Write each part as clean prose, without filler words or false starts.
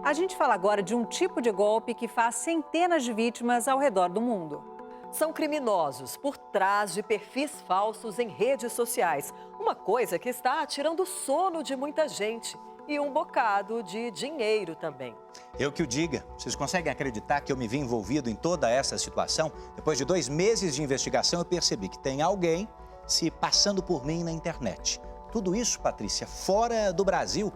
A gente fala agora de um tipo de golpe que faz centenas de vítimas ao redor do mundo. São criminosos por trás de perfis falsos em redes sociais. Uma coisa que está tirando o sono de muita gente. E um bocado de dinheiro também. Eu que o diga. Vocês conseguem acreditar que eu me vi envolvido em toda essa situação? Depois de 2 meses de investigação, eu percebi que tem alguém se passando por mim na internet. Tudo isso, Patrícia, fora do Brasil.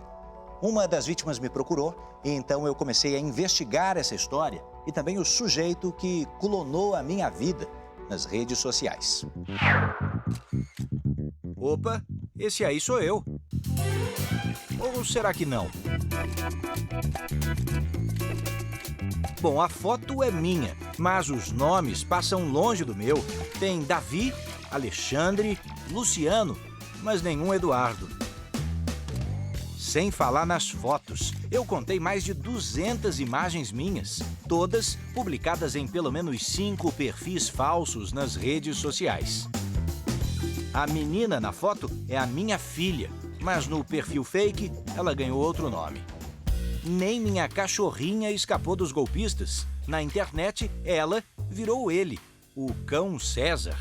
Uma das vítimas me procurou e então eu comecei a investigar essa história e também o sujeito que clonou a minha vida nas redes sociais. Opa, esse aí sou eu. Ou será que não? Bom, a foto é minha, mas os nomes passam longe do meu. Tem Davi, Alexandre, Luciano, mas nenhum Eduardo. Sem falar nas fotos, eu contei mais de 200 imagens minhas, todas publicadas em pelo menos 5 perfis falsos nas redes sociais. A menina na foto é a minha filha, mas no perfil fake ela ganhou outro nome. Nem minha cachorrinha escapou dos golpistas. Na internet, ela virou ele, o cão César.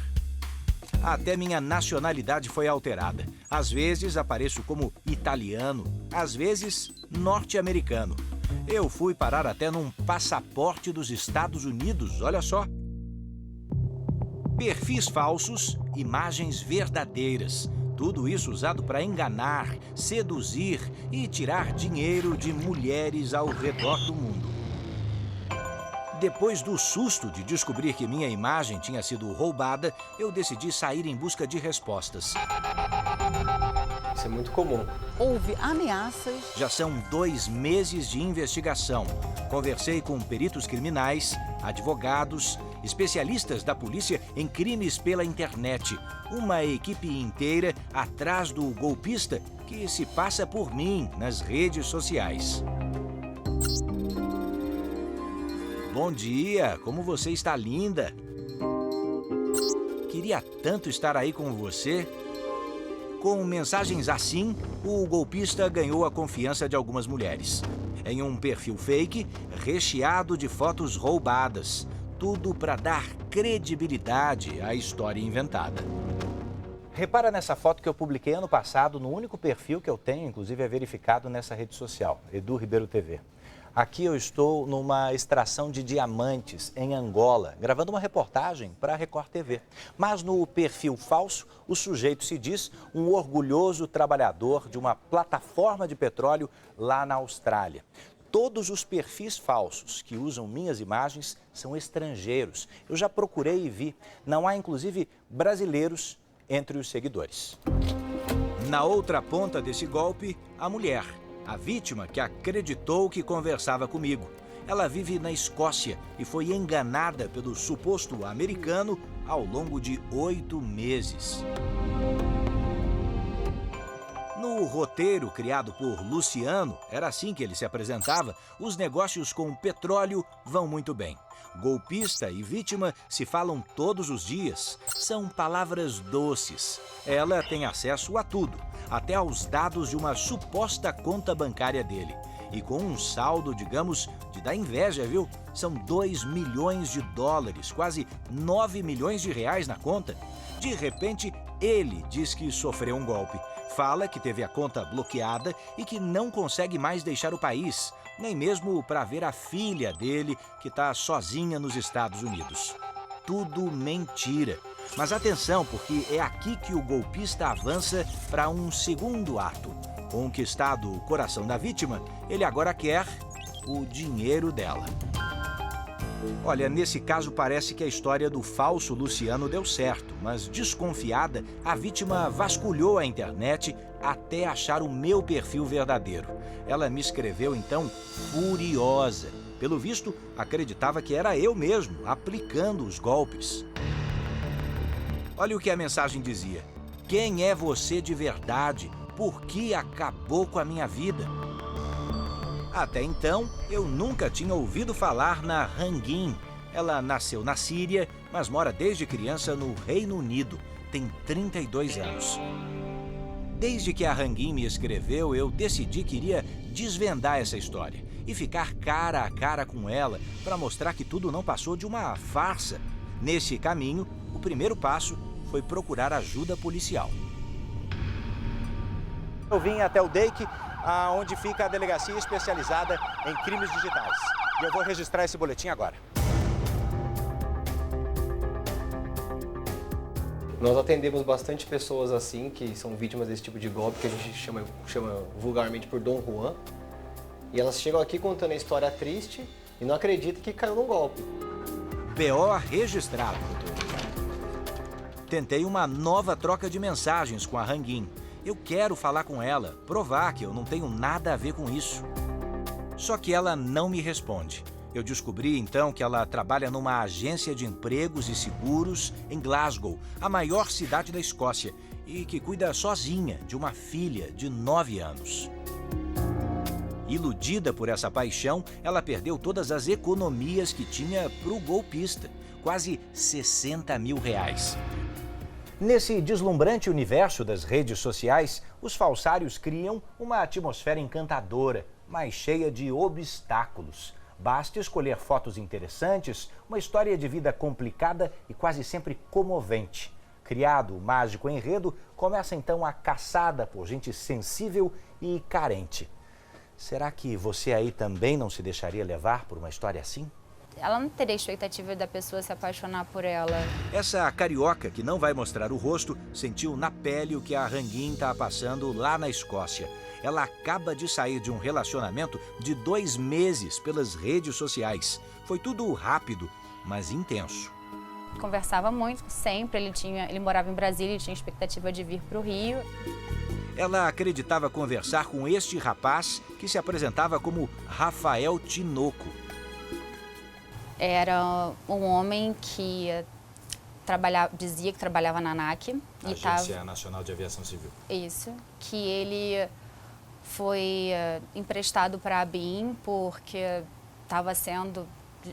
Até minha nacionalidade foi alterada. Às vezes apareço como italiano, às vezes norte-americano. Eu fui parar até num passaporte dos Estados Unidos, olha só. Perfis falsos, imagens verdadeiras. Tudo isso usado para enganar, seduzir e tirar dinheiro de mulheres ao redor do mundo. Depois do susto de descobrir que minha imagem tinha sido roubada, eu decidi sair em busca de respostas. Isso é muito comum. Houve ameaças. Já são 2 meses de investigação. Conversei com peritos criminais, advogados, especialistas da polícia em crimes pela internet. Uma equipe inteira atrás do golpista que se passa por mim nas redes sociais. Bom dia, como você está linda. Queria tanto estar aí com você. Com mensagens assim, o golpista ganhou a confiança de algumas mulheres. Em um perfil fake, recheado de fotos roubadas. Tudo para dar credibilidade à história inventada. Repara nessa foto que eu publiquei ano passado no único perfil que eu tenho, inclusive é verificado nessa rede social, Edu Ribeiro TV. Aqui eu estou numa extração de diamantes em Angola, gravando uma reportagem para a Record TV. Mas no perfil falso, o sujeito se diz um orgulhoso trabalhador de uma plataforma de petróleo lá na Austrália. Todos os perfis falsos que usam minhas imagens são estrangeiros. Eu já procurei e vi. Não há, inclusive, brasileiros entre os seguidores. Na outra ponta desse golpe, a mulher. A vítima que acreditou que conversava comigo. Ela vive na Escócia e foi enganada pelo suposto americano ao longo de 8 meses. No roteiro criado por Luciano, era assim que ele se apresentava, os negócios com petróleo vão muito bem. Golpista e vítima se falam todos os dias. São palavras doces. Ela tem acesso a tudo, até aos dados de uma suposta conta bancária dele. E com um saldo, digamos, de dar inveja, viu? São 2 milhões de dólares, quase 9 milhões de reais na conta. De repente, ele diz que sofreu um golpe. Fala que teve a conta bloqueada e que não consegue mais deixar o país, nem mesmo para ver a filha dele, que está sozinha nos Estados Unidos. Tudo mentira. Mas atenção, porque é aqui que o golpista avança para um segundo ato. Conquistado o coração da vítima, ele agora quer o dinheiro dela. Olha, nesse caso parece que a história do falso Luciano deu certo, mas desconfiada, a vítima vasculhou a internet até achar o meu perfil verdadeiro. Ela me escreveu então furiosa. Pelo visto, acreditava que era eu mesmo, aplicando os golpes. Olha o que a mensagem dizia. Quem é você de verdade? Por que acabou com a minha vida? Até então, eu nunca tinha ouvido falar na Hangin. Ela nasceu na Síria, mas mora desde criança no Reino Unido. Tem 32 anos. Desde que a Hangin me escreveu, eu decidi que iria desvendar essa história. e ficar cara a cara com ela para mostrar que tudo não passou de uma farsa. Nesse caminho, o primeiro passo foi procurar ajuda policial. Eu vim até o DEIC, onde fica a delegacia especializada em crimes digitais. E eu vou registrar esse boletim agora. Nós atendemos bastante pessoas assim, que são vítimas desse tipo de golpe, que a gente chama vulgarmente por Dom Juan. E elas chegam aqui contando a história triste e não acreditam que caiu num golpe. BO registrado. Tentei uma nova troca de mensagens com a Ranguin. Eu quero falar com ela, provar que eu não tenho nada a ver com isso. Só que ela não me responde. Eu descobri então que ela trabalha numa agência de empregos e seguros em Glasgow, a maior cidade da Escócia, e que cuida sozinha de uma filha de 9 anos. Iludida por essa paixão, ela perdeu todas as economias que tinha para o golpista, quase 60 mil reais. Nesse deslumbrante universo das redes sociais, os falsários criam uma atmosfera encantadora, mas cheia de obstáculos. Basta escolher fotos interessantes, uma história de vida complicada e quase sempre comovente. Criado o mágico enredo, começa então a caçada por gente sensível e carente. Será que você aí também não se deixaria levar por uma história assim? Ela não teria expectativa da pessoa se apaixonar por ela. Essa carioca, que não vai mostrar o rosto, sentiu na pele o que a Ranguin está passando lá na Escócia. Ela acaba de sair de um relacionamento de 2 meses pelas redes sociais. Foi tudo rápido, mas intenso. Conversava muito, sempre. Ele morava em Brasília e tinha expectativa de vir para o Rio. Ela acreditava conversar com este rapaz que se apresentava como Rafael Tinoco. Era um homem que dizia que trabalhava na ANAC. Agência Nacional de Aviação Civil. Isso, que ele foi emprestado para a ABIN porque estava sendo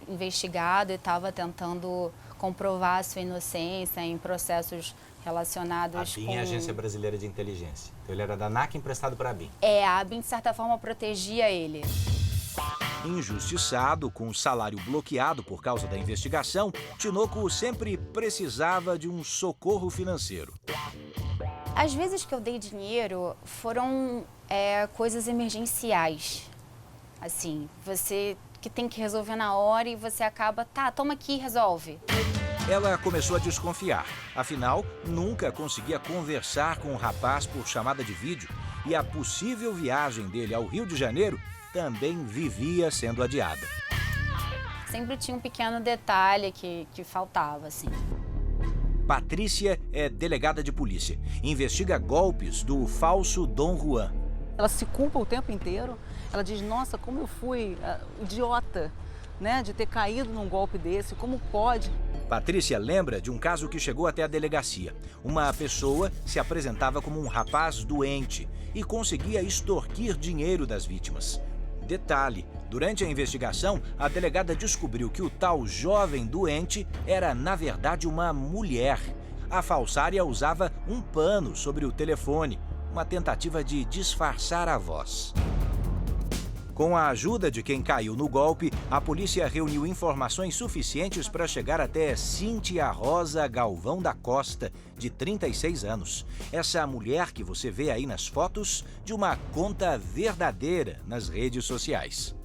investigado e estava tentando comprovar a sua inocência em processos relacionados A ABIN com... é a Agência Brasileira de Inteligência. Então ele era da ANAC emprestado para a ABIN. A ABIN, de certa forma, protegia ele. Injustiçado, com o salário bloqueado por causa da investigação, Tinoco sempre precisava de um socorro financeiro. As vezes que eu dei dinheiro foram coisas emergenciais. Assim, você que tem que resolver na hora e você acaba, tá, toma aqui e resolve. Ela começou a desconfiar. Afinal, nunca conseguia conversar com o rapaz por chamada de vídeo. E a possível viagem dele ao Rio de Janeiro também vivia sendo adiada. Sempre tinha um pequeno detalhe que faltava, assim. Patrícia é delegada de polícia. Investiga golpes do falso Dom Juan. Ela se culpa o tempo inteiro. Ela diz, nossa, como eu fui idiota, né, de ter caído num golpe desse, como pode? Patrícia lembra de um caso que chegou até a delegacia. Uma pessoa se apresentava como um rapaz doente e conseguia extorquir dinheiro das vítimas. Detalhe, durante a investigação, a delegada descobriu que o tal jovem doente era, na verdade, uma mulher. A falsária usava um pano sobre o telefone, uma tentativa de disfarçar a voz. Com a ajuda de quem caiu no golpe, a polícia reuniu informações suficientes para chegar até Cíntia Rosa Galvão da Costa, de 36 anos. Essa mulher que você vê aí nas fotos de uma conta verdadeira nas redes sociais.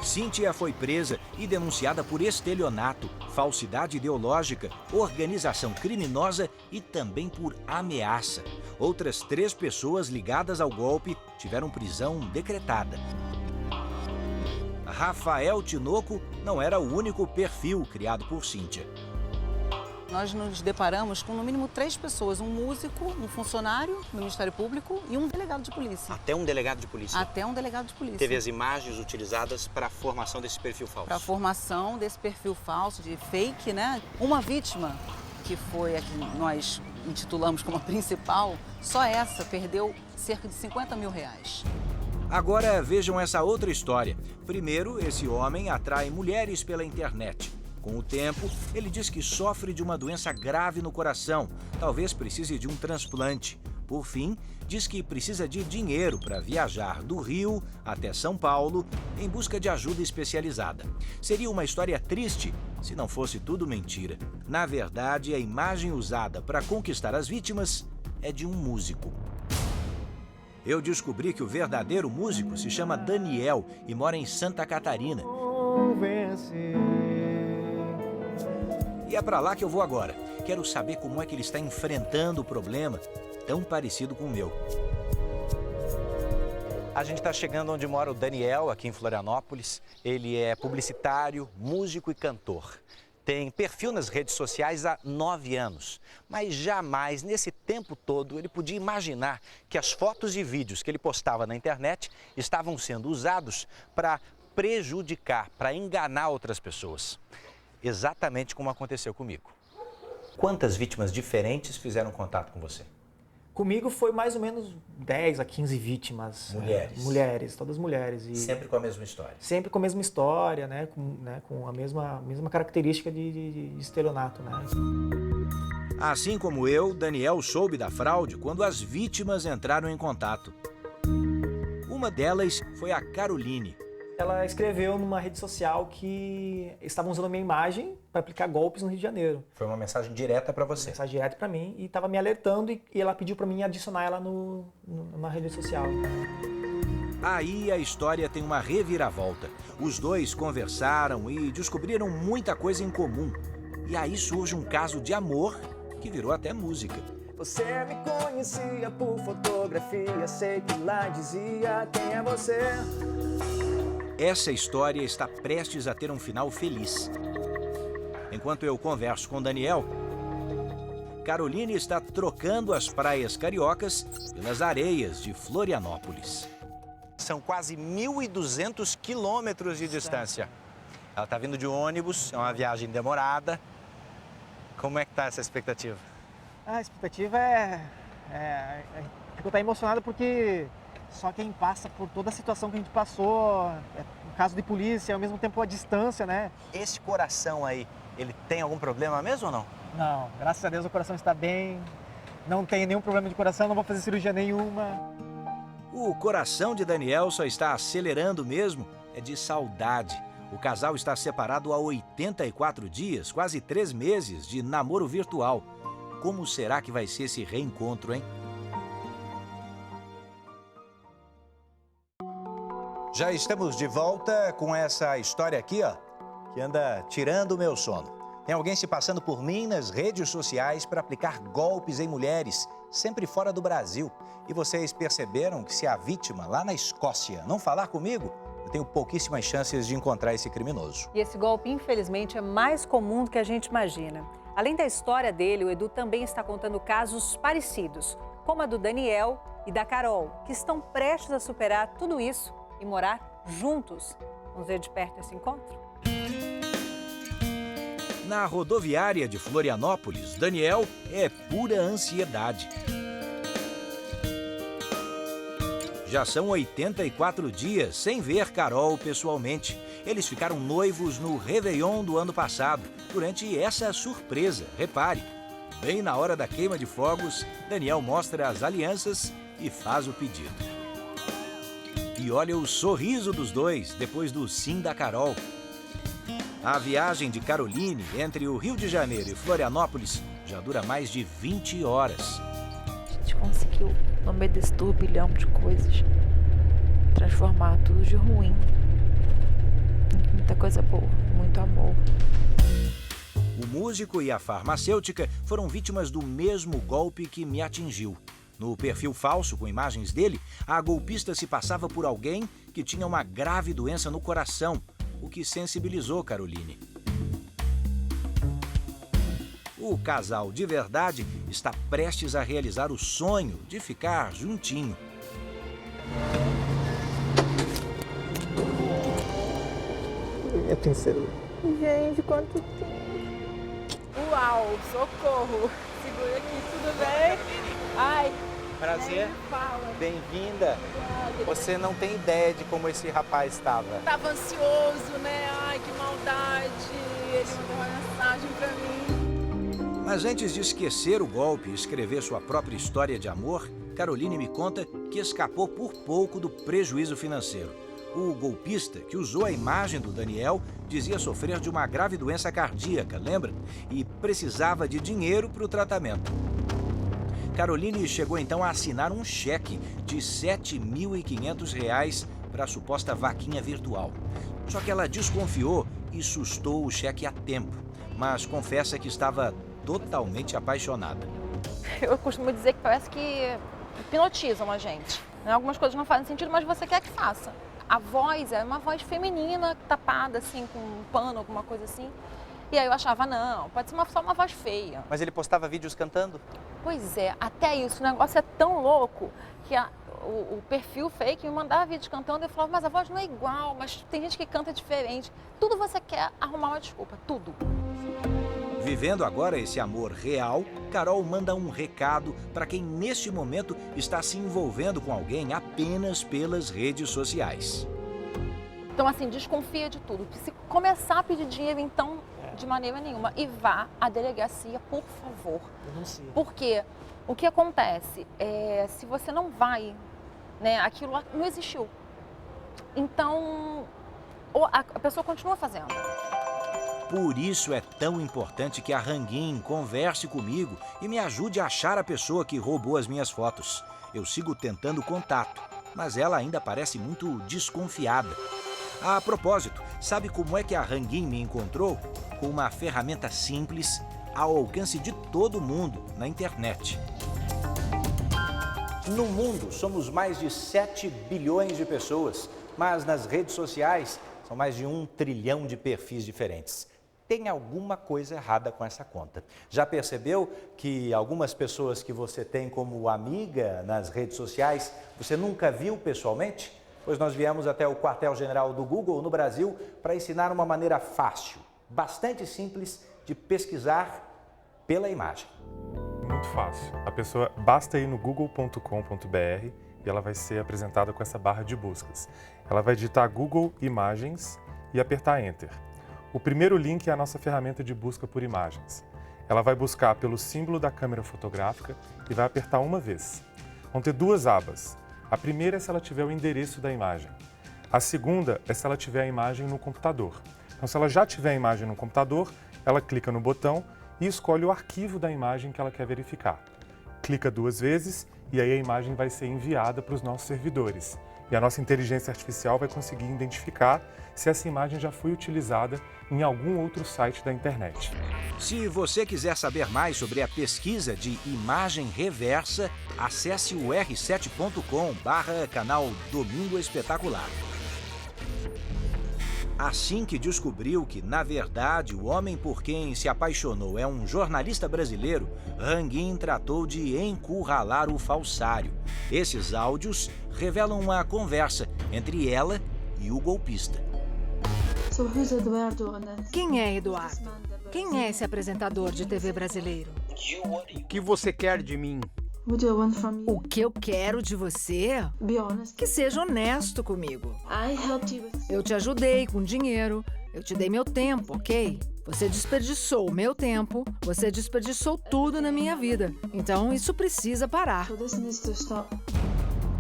Cíntia foi presa e denunciada por estelionato, falsidade ideológica, organização criminosa e também por ameaça. Outras 3 pessoas ligadas ao golpe tiveram prisão decretada. Rafael Tinoco não era o único perfil criado por Cíntia. Nós nos deparamos com no mínimo 3 pessoas, um músico, um funcionário do Ministério Público e um delegado de polícia. Até um delegado de polícia? Até um delegado de polícia. Teve as imagens utilizadas para a formação desse perfil falso? Para a formação desse perfil falso, de fake, né? Uma vítima, que foi a que nós intitulamos como a principal, só essa perdeu cerca de 50 mil reais. Agora vejam essa outra história. Primeiro, esse homem atrai mulheres pela internet. Com o tempo, ele diz que sofre de uma doença grave no coração. Talvez precise de um transplante. Por fim, diz que precisa de dinheiro para viajar do Rio até São Paulo em busca de ajuda especializada. Seria uma história triste se não fosse tudo mentira. Na verdade, a imagem usada para conquistar as vítimas é de um músico. Eu descobri que o verdadeiro músico se chama Daniel e mora em Santa Catarina. E é para lá que eu vou agora. Quero saber como é que ele está enfrentando o problema tão parecido com o meu. A gente está chegando onde mora o Daniel, aqui em Florianópolis. Ele é publicitário, músico e cantor. Tem perfil nas redes sociais há 9 anos, mas jamais, nesse tempo todo, ele podia imaginar que as fotos e vídeos que ele postava na internet estavam sendo usados para prejudicar, para enganar outras pessoas. Exatamente como aconteceu comigo. Quantas vítimas diferentes fizeram contato com você? Comigo foi mais ou menos 10 a 15 vítimas. Mulheres? Mulheres, todas mulheres. E Sempre com a mesma história? sempre com a mesma história, né? Com a mesma característica de estelionato, né? Assim como eu, Daniel soube da fraude quando as vítimas entraram em contato. Uma delas foi a Caroline. Ela escreveu numa rede social que estavam usando a minha imagem para aplicar golpes no Rio de Janeiro. Foi uma mensagem direta para você? Mensagem direta para mim e estava me alertando e ela pediu para mim adicionar ela na rede social. Aí a história tem uma reviravolta. Os dois conversaram e descobriram muita coisa em comum. E aí surge um caso de amor que virou até música. Você me conhecia por fotografia, sei que lá dizia quem é você. Essa história está prestes a ter um final feliz. Enquanto eu converso com Daniel, Caroline está trocando as praias cariocas pelas areias de Florianópolis. São quase 1.200 quilômetros de distância. Ela está vindo de ônibus, é uma viagem demorada. Como é que está essa expectativa? A expectativa é eu estou emocionado porque só quem passa por toda a situação que a gente passou, no caso de polícia, ao mesmo tempo a distância, né? Esse coração aí, ele tem algum problema mesmo ou não? Não, graças a Deus o coração está bem, não tenho nenhum problema de coração, não vou fazer cirurgia nenhuma. O coração de Daniel só está acelerando mesmo, é de saudade. O casal está separado há 84 dias, quase 3 meses de namoro virtual. Como será que vai ser esse reencontro, hein? Já estamos de volta com essa história aqui, ó, que anda tirando o meu sono. Tem alguém se passando por mim nas redes sociais para aplicar golpes em mulheres, sempre fora do Brasil. E vocês perceberam que se a vítima lá na Escócia não falar comigo, eu tenho pouquíssimas chances de encontrar esse criminoso. E esse golpe, infelizmente, é mais comum do que a gente imagina. Além da história dele, o Edu também está contando casos parecidos, como a do Daniel e da Carol, que estão prestes a superar tudo isso e morar juntos. Vamos ver de perto esse encontro? Na rodoviária de Florianópolis, Daniel é pura ansiedade. Já são 84 dias sem ver Carol pessoalmente. Eles ficaram noivos no Réveillon do ano passado, durante essa surpresa. Repare, bem na hora da queima de fogos, Daniel mostra as alianças e faz o pedido. E olha o sorriso dos dois depois do sim da Carol. A viagem de Caroline entre o Rio de Janeiro e Florianópolis já dura mais de 20 horas. A gente conseguiu, no meio desse turbilhão de coisas, transformar tudo de ruim em muita coisa boa, muito amor. O músico e a farmacêutica foram vítimas do mesmo golpe que me atingiu. No perfil falso com imagens dele, a golpista se passava por alguém que tinha uma grave doença no coração, o que sensibilizou Caroline. O casal de verdade está prestes a realizar o sonho de ficar juntinho. É pincel. Gente, quanto tempo! Uau, socorro! Segura aqui, tudo bem? Ai! Prazer, bem-vinda. Você não tem ideia de como esse rapaz estava. Tava ansioso, né? Ai, que maldade! Ele mandou uma mensagem pra mim. Mas antes de esquecer o golpe e escrever sua própria história de amor, Caroline me conta que escapou por pouco do prejuízo financeiro. O golpista, que usou a imagem do Daniel, dizia sofrer de uma grave doença cardíaca, lembra? E precisava de dinheiro para o tratamento. Caroline chegou então a assinar um cheque de R$ 7.500 para a suposta vaquinha virtual. Só que ela desconfiou e sustou o cheque a tempo, mas confessa que estava totalmente apaixonada. Eu costumo dizer que parece que hipnotizam a gente. Algumas coisas não fazem sentido, mas você quer que faça. A voz é uma voz feminina, tapada assim, com um pano, alguma coisa assim. E aí eu achava, não, pode ser só uma voz feia. Mas ele postava vídeos cantando? Pois é, até isso, o negócio é tão louco que o perfil fake me mandava vídeos cantando e eu falava, mas a voz não é igual, mas tem gente que canta diferente. Tudo você quer arrumar uma desculpa, tudo. Vivendo agora esse amor real, Carol manda um recado para quem neste momento está se envolvendo com alguém apenas pelas redes sociais. Então assim, desconfia de tudo. Se começar a pedir dinheiro, então, de maneira nenhuma. E vá à delegacia, por favor. Porque o que acontece é, se você não vai, né, aquilo lá não existiu. Então, a pessoa continua fazendo. Por isso é tão importante que a Ranguin converse comigo e me ajude a achar a pessoa que roubou as minhas fotos. Eu sigo tentando contato, mas ela ainda parece muito desconfiada. A propósito, sabe como é que a Ranguin me encontrou? Com uma ferramenta simples, ao alcance de todo mundo na internet. No mundo, somos mais de 7 bilhões de pessoas, mas nas redes sociais são mais de 1 trilhão de perfis diferentes. Tem alguma coisa errada com essa conta. Já percebeu que algumas pessoas que você tem como amiga nas redes sociais, você nunca viu pessoalmente? Pois nós viemos até o quartel-general do Google no Brasil para ensinar uma maneira fácil, bastante simples de pesquisar pela imagem. Muito fácil. A pessoa basta ir no google.com.br e ela vai ser apresentada com essa barra de buscas. Ela vai digitar Google Imagens e apertar Enter. O primeiro link é a nossa ferramenta de busca por imagens. Ela vai buscar pelo símbolo da câmera fotográfica e vai apertar uma vez. Vão ter 2 abas. A primeira é se ela tiver o endereço da imagem. A segunda é se ela tiver a imagem no computador. Então, se ela já tiver a imagem no computador, ela clica no botão e escolhe o arquivo da imagem que ela quer verificar. Clica 2 vezes e aí a imagem vai ser enviada para os nossos servidores. E a nossa inteligência artificial vai conseguir identificar se essa imagem já foi utilizada em algum outro site da internet. Se você quiser saber mais sobre a pesquisa de imagem reversa, acesse o r7.com/canal Domingo Espetacular. Assim que descobriu que, na verdade, o homem por quem se apaixonou é um jornalista brasileiro, Ranguin tratou de encurralar o falsário. Esses áudios revelam uma conversa entre ela e o golpista. Quem é Eduardo? Quem é esse apresentador de TV brasileiro? O que você quer de mim? O que eu quero de você? Que seja honesto comigo. Eu te ajudei com dinheiro, eu te dei meu tempo, ok? Você desperdiçou o meu tempo, você desperdiçou tudo na minha vida. Então isso precisa parar.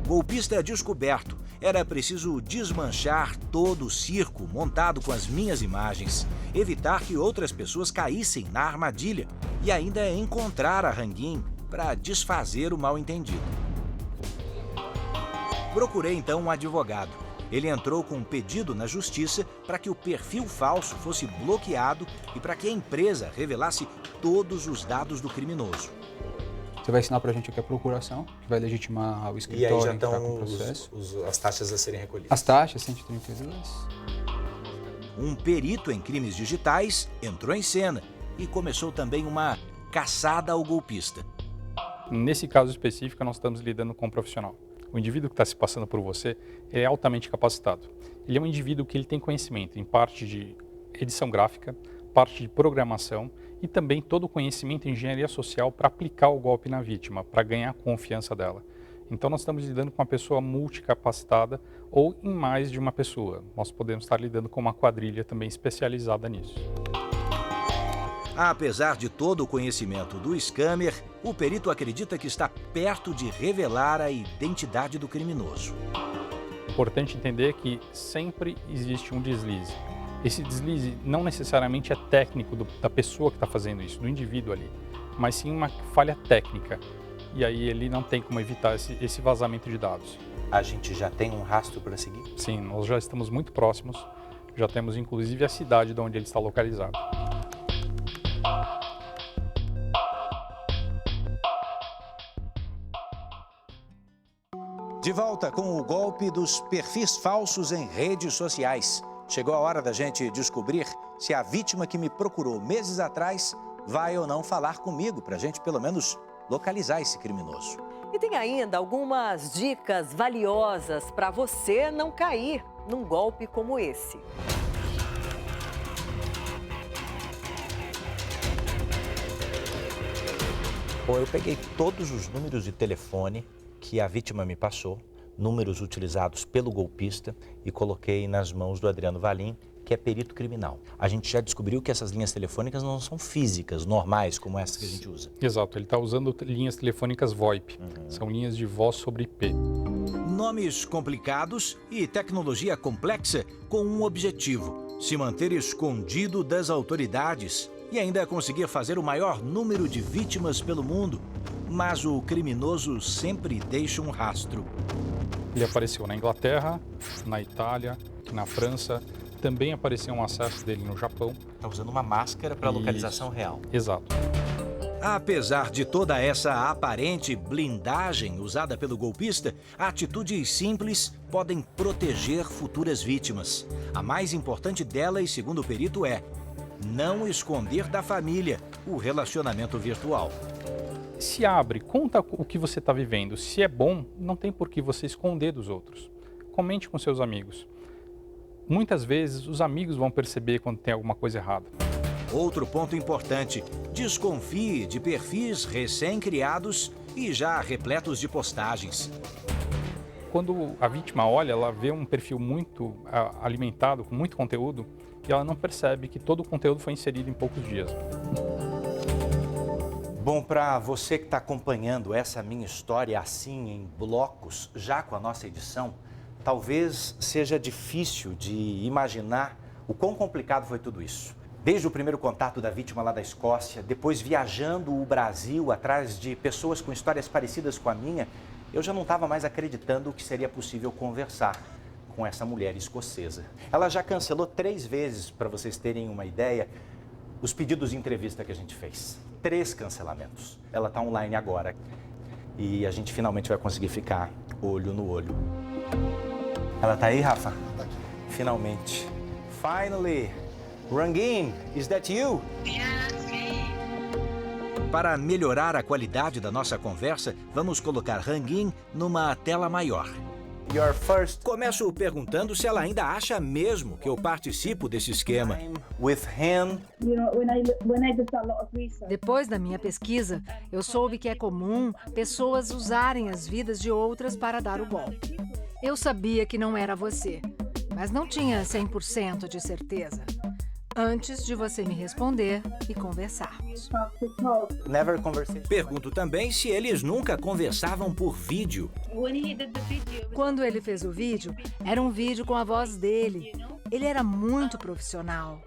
Golpista descoberto. Era preciso desmanchar todo o circo montado com as minhas imagens, evitar que outras pessoas caíssem na armadilha e ainda encontrar a Ranguin para desfazer o mal-entendido. Procurei então um advogado. Ele entrou com um pedido na justiça para que o perfil falso fosse bloqueado e para que a empresa revelasse todos os dados do criminoso. Você vai ensinar para a gente aqui a procuração, que vai legitimar o escritório. E aí já entrar estão com o processo. as taxas a serem recolhidas. As taxas, 132. Um perito em crimes digitais entrou em cena e começou também uma caçada ao golpista. Nesse caso específico, nós estamos lidando com um profissional. O indivíduo que está se passando por você é altamente capacitado. Ele é um indivíduo que ele tem conhecimento em parte de edição gráfica, parte de programação e também todo o conhecimento em engenharia social para aplicar o golpe na vítima, para ganhar a confiança dela. Então nós estamos lidando com uma pessoa multicapacitada ou em mais de uma pessoa. Nós podemos estar lidando com uma quadrilha também especializada nisso. Apesar de todo o conhecimento do scammer, o perito acredita que está perto de revelar a identidade do criminoso. Importante entender que sempre existe um deslize. Esse deslize não necessariamente é técnico da pessoa que está fazendo isso, do indivíduo ali, mas sim uma falha técnica. E aí ele não tem como evitar esse vazamento de dados. A gente já tem um rastro para seguir? Sim, nós já estamos muito próximos, já temos inclusive a cidade de onde ele está localizado. De volta com o golpe dos perfis falsos em redes sociais. Chegou a hora da gente descobrir se a vítima que me procurou meses atrás vai ou não falar comigo, para a gente pelo menos localizar esse criminoso. E tem ainda algumas dicas valiosas para você não cair num golpe como esse. Eu peguei todos os números de telefone que a vítima me passou, números utilizados pelo golpista, e coloquei nas mãos do Adriano Valim, que é perito criminal. A gente já descobriu que essas linhas telefônicas não são físicas, normais, como essas que a gente usa. Exato, ele está usando linhas telefônicas VoIP, são linhas de voz sobre IP. Nomes complicados e tecnologia complexa com um objetivo: se manter escondido das autoridades e ainda conseguir fazer o maior número de vítimas pelo mundo. Mas o criminoso sempre deixa um rastro. Ele apareceu na Inglaterra, na Itália, na França, também apareceu um acesso dele no Japão. Está usando uma máscara para localização real. Exato. Apesar de toda essa aparente blindagem usada pelo golpista, atitudes simples podem proteger futuras vítimas. A mais importante delas, segundo o perito, é não esconder da família o relacionamento virtual. Se abre, conta o que você está vivendo. Se é bom, não tem por que você esconder dos outros. Comente com seus amigos. Muitas vezes os amigos vão perceber quando tem alguma coisa errada. Outro ponto importante: desconfie de perfis recém-criados e já repletos de postagens. Quando a vítima olha, ela vê um perfil muito alimentado, com muito conteúdo, e ela não percebe que todo o conteúdo foi inserido em poucos dias. Bom, para você que está acompanhando essa minha história assim, em blocos, já com a nossa edição, talvez seja difícil de imaginar o quão complicado foi tudo isso. Desde o primeiro contato da vítima lá da Escócia, depois viajando o Brasil atrás de pessoas com histórias parecidas com a minha, eu já não estava mais acreditando que seria possível conversar com essa mulher escocesa. Ela já cancelou 3 vezes, para vocês terem uma ideia, os pedidos de entrevista que a gente fez. 3 cancelamentos. Ela está online agora e a gente finalmente vai conseguir ficar olho no olho. Ela tá aí, Rafa? Tá aqui. Finalmente. Finally. Rangin, is that you? Para melhorar a qualidade da nossa conversa, vamos colocar Rangin numa tela maior. Your first... Começo perguntando se ela ainda acha mesmo que eu participo desse esquema. With him. Depois da minha pesquisa, eu soube que é comum pessoas usarem as vidas de outras para dar o golpe. Eu sabia que não era você, mas não tinha 100% de certeza. Antes de você me responder e conversarmos. Never conversation. Pergunto também se eles nunca conversavam por vídeo. Quando ele fez o vídeo, era um vídeo com a voz dele. Ele era muito profissional.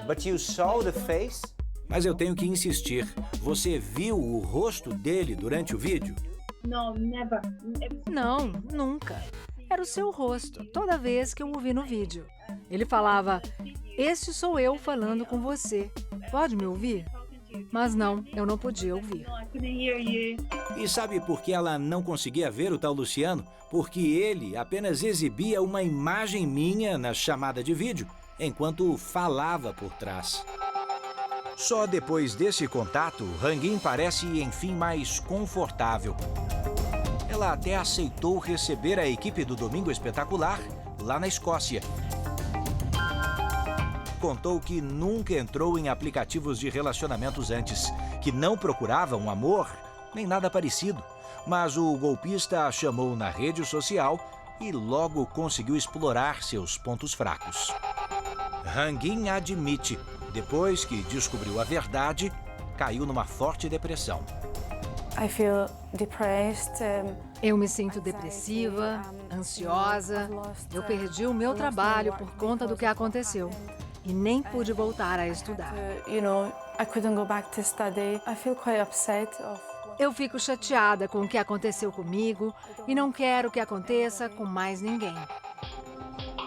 But you saw the face? Mas eu tenho que insistir. Você viu o rosto dele durante o vídeo? Não, nunca. Era o seu rosto, toda vez que eu o vi no vídeo. Ele falava: "Este sou eu falando com você. Pode me ouvir?" Mas não, eu não podia ouvir. E sabe por que ela não conseguia ver o tal Luciano? Porque ele apenas exibia uma imagem minha na chamada de vídeo, enquanto falava por trás. Só depois desse contato, Rangin parece, enfim, mais confortável. Ela até aceitou receber a equipe do Domingo Espetacular lá na Escócia. Contou que nunca entrou em aplicativos de relacionamentos antes, que não procurava um amor, nem nada parecido. Mas o golpista a chamou na rede social e logo conseguiu explorar seus pontos fracos. Hangin admite, depois que descobriu a verdade, caiu numa forte depressão. Eu me sinto depressiva, ansiosa. Eu perdi o meu trabalho por conta do que aconteceu e nem pude voltar a estudar. Eu fico chateada com o que aconteceu comigo e não quero que aconteça com mais ninguém.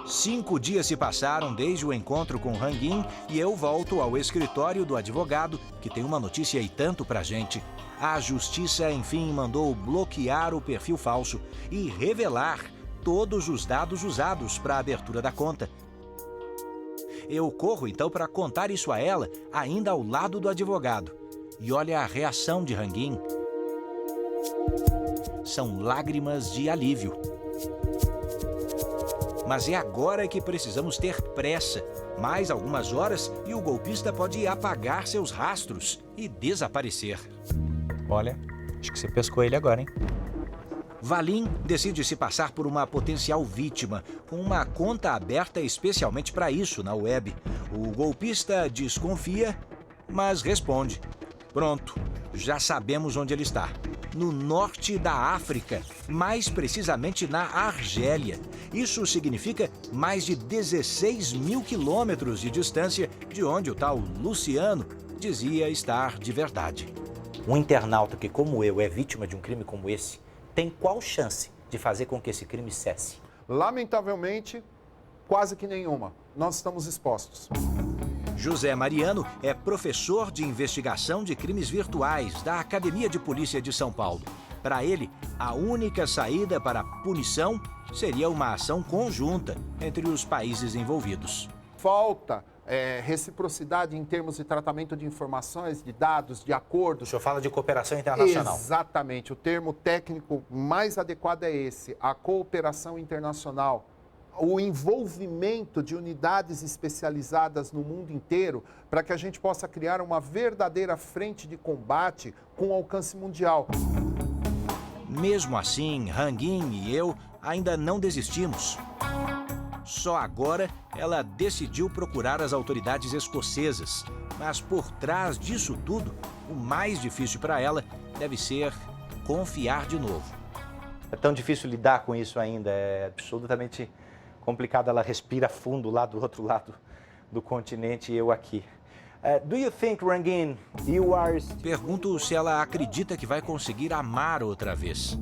5 dias se passaram desde o encontro com Hangin e eu volto ao escritório do advogado, que tem uma notícia e tanto pra gente. A justiça, enfim, mandou bloquear o perfil falso e revelar todos os dados usados para a abertura da conta. Eu corro então para contar isso a ela, ainda ao lado do advogado. E olha a reação de Hangin. São lágrimas de alívio. Mas é agora que precisamos ter pressa. Mais algumas horas e o golpista pode apagar seus rastros e desaparecer. Olha, acho que você pescou ele agora, hein? Valim decide se passar por uma potencial vítima, com uma conta aberta especialmente para isso na web. O golpista desconfia, mas responde. Pronto, já sabemos onde ele está. No norte da África, mais precisamente na Argélia. Isso significa mais de 16 mil quilômetros de distância de onde o tal Luciano dizia estar de verdade. Um internauta que, como eu, é vítima de um crime como esse, tem qual chance de fazer com que esse crime cesse? Lamentavelmente, quase que nenhuma. Nós estamos expostos. José Mariano é professor de investigação de crimes virtuais da Academia de Polícia de São Paulo. Para ele, a única saída para a punição seria uma ação conjunta entre os países envolvidos. Falta reciprocidade em termos de tratamento de informações, de dados, de acordos. O senhor fala de cooperação internacional. Exatamente. O termo técnico mais adequado é esse, a cooperação internacional. O envolvimento de unidades especializadas no mundo inteiro para que a gente possa criar uma verdadeira frente de combate com alcance mundial. Mesmo assim, Hangin e eu ainda não desistimos. Só agora ela decidiu procurar as autoridades escocesas. Mas por trás disso tudo, o mais difícil para ela deve ser confiar de novo. É tão difícil lidar com isso ainda, é absolutamente complicado. Ela respira fundo lá do outro lado do continente e eu aqui. Do you think, Hangin, you are... Pergunto se ela acredita que vai conseguir amar outra vez.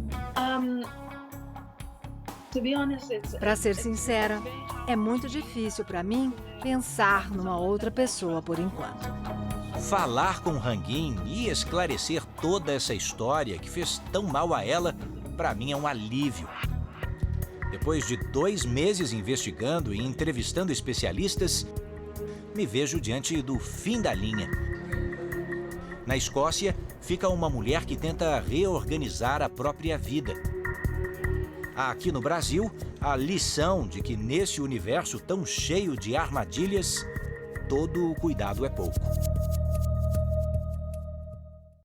Para ser sincera, é muito difícil para mim pensar numa outra pessoa por enquanto. Falar com Hangin e esclarecer toda essa história que fez tão mal a ela, para mim é um alívio. Depois de 2 meses investigando e entrevistando especialistas, me vejo diante do fim da linha. Na Escócia, fica uma mulher que tenta reorganizar a própria vida. Aqui no Brasil, a lição de que nesse universo tão cheio de armadilhas, todo o cuidado é pouco.